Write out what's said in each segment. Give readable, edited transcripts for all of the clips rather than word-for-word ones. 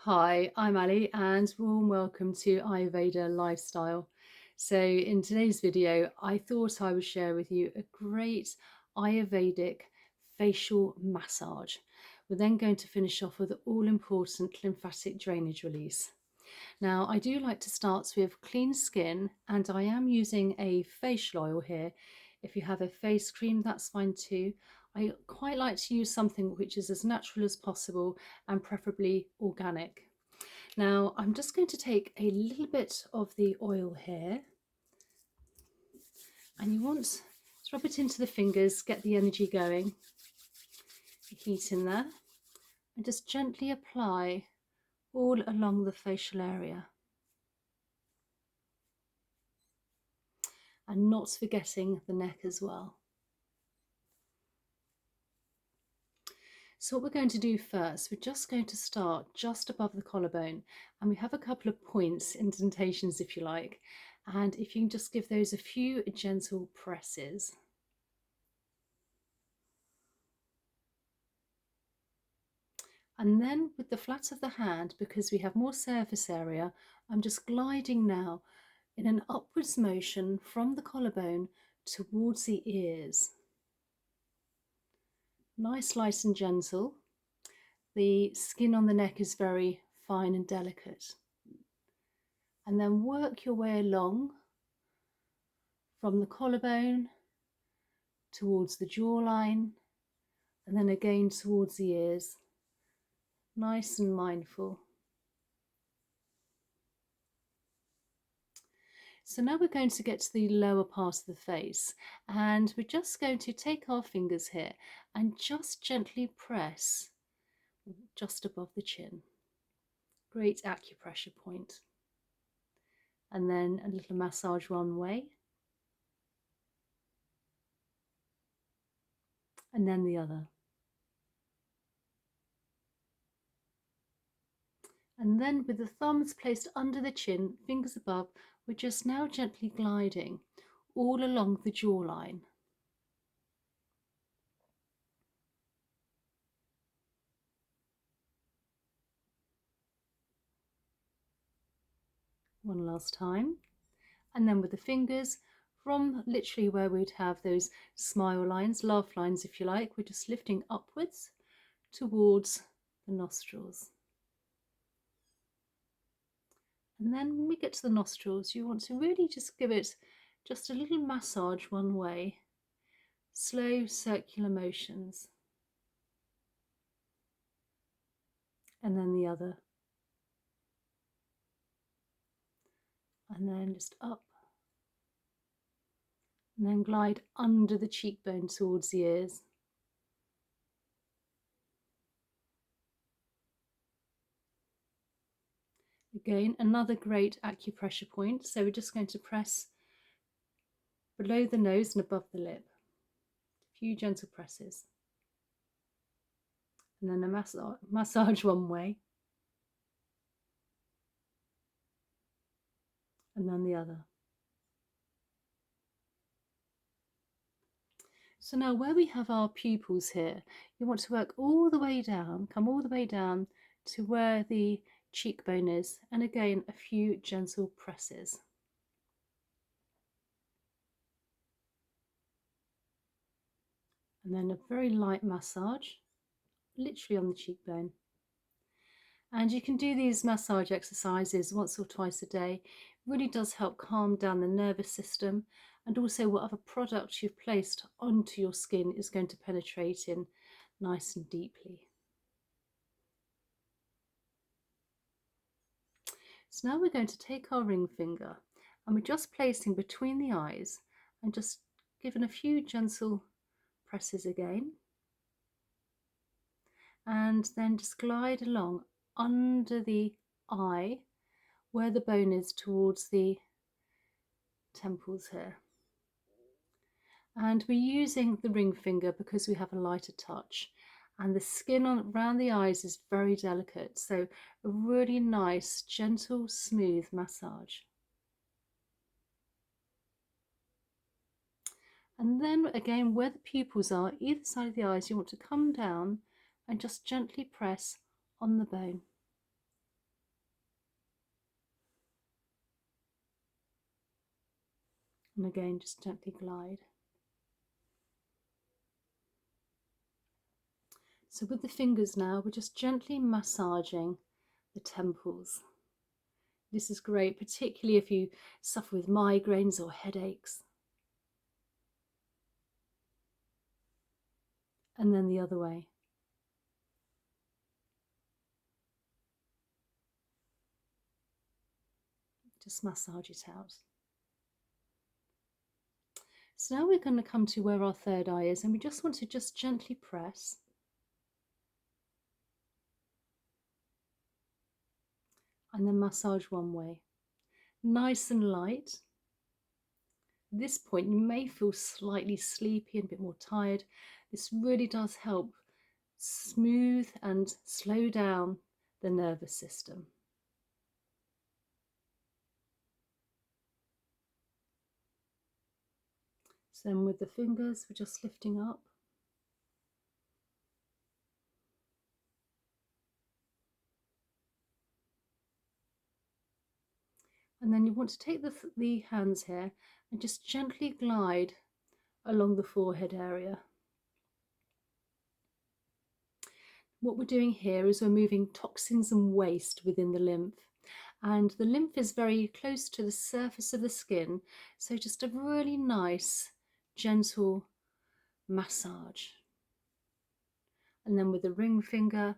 Hi, I'm Ali and warm welcome to Ayurveda Lifestyle. So in today's video, I thought I would share with you a great Ayurvedic facial massage. We're then going to finish off with all important lymphatic drainage release. Now, I do like to start with clean skin, and I am using a facial oil here. If you have a face cream, that's fine too. I quite like to use something which is as natural as possible and preferably organic. Now, I'm just going to take a little bit of the oil here, and you want to rub it into the fingers, get the energy going, the heat in there, and just gently apply all along the facial area. And not forgetting the neck as well. So what we're going to do first, we're just going to start just above the collarbone, and we have a couple of points, indentations if you like, and if you can just give those a few gentle presses. And then with the flat of the hand, because we have more surface area, I'm just gliding now in an upwards motion from the collarbone towards the ears. Nice, light and gentle. The skin on the neck is very fine and delicate. And then work your way along from the collarbone towards the jawline, and then again towards the ears. Nice and mindful. So now we're going to get to the lower part of the face, and we're just going to take our fingers here and just gently press just above the chin. Great acupressure point. And then a little massage one way, and then the other. And then with the thumbs placed under the chin, fingers above, we're just now gently gliding all along the jawline. One last time. And then with the fingers, from literally where we'd have those smile lines, laugh lines if you like, we're just lifting upwards towards the nostrils. And then when we get to the nostrils, you want to really just give it just a little massage one way, slow circular motions, and then the other. And then just up, and then glide under the cheekbone towards the ears. Again, another great acupressure point. So we're just going to press below the nose and above the lip. A few gentle presses. And then a massage one way. And then the other. So now where we have our pupils here, you want to work all the way down, come all the way down to where the cheekbone is, and again a few gentle presses. And then a very light massage, literally on the cheekbone. And you can do these massage exercises once or twice a day. It really does help calm down the nervous system, and also whatever product you've placed onto your skin is going to penetrate in nice and deeply. So now we're going to take our ring finger, and we're just placing between the eyes and just giving a few gentle presses again, and then just glide along under the eye where the bone is towards the temples here. And we're using the ring finger because we have a lighter touch, and the skin around the eyes is very delicate, so a really nice, gentle, smooth massage. And then again, where the pupils are, either side of the eyes, you want to come down and just gently press on the bone. And again, just gently glide. So with the fingers now, we're just gently massaging the temples. This is great, particularly if you suffer with migraines or headaches. And then the other way. Just massage it out. So now we're going to come to where our third eye is, and we just want to just gently press. And then massage one way. Nice and light. At this point, you may feel slightly sleepy and a bit more tired. This really does help smooth and slow down the nervous system. So then with the fingers, we're just lifting up. And then you want to take the hands here and just gently glide along the forehead area. What we're doing here is we're moving toxins and waste within the lymph. And the lymph is very close to the surface of the skin, so just a really nice, gentle massage. And then with the ring finger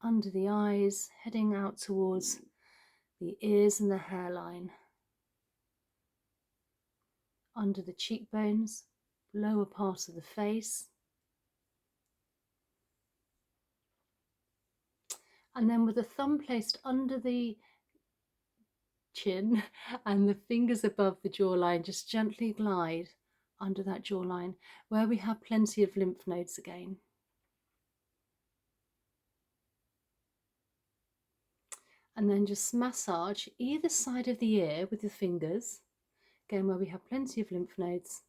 under the eyes, heading out towards the ears and the hairline, under the cheekbones, lower part of the face, and then with the thumb placed under the chin and the fingers above the jawline, just gently glide under that jawline where we have plenty of lymph nodes again. And then just massage either side of the ear with the fingers, again where we have plenty of lymph nodes,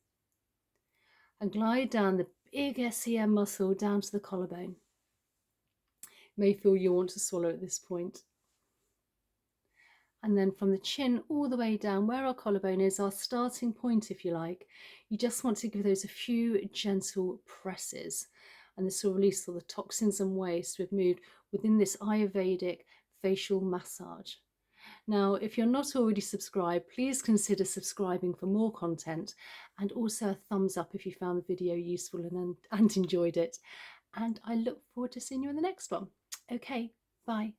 and glide down the big SEM muscle down to the collarbone. You may feel you want to swallow at this point. And then from the chin all the way down where our collarbone is, our starting point if you like, you just want to give those a few gentle presses, and this will release all the toxins and waste we've moved within this Ayurvedic facial massage. Now, if you're not already subscribed, please consider subscribing for more content, and also a thumbs up if you found the video useful and enjoyed it. And I look forward to seeing you in the next one. Okay, bye.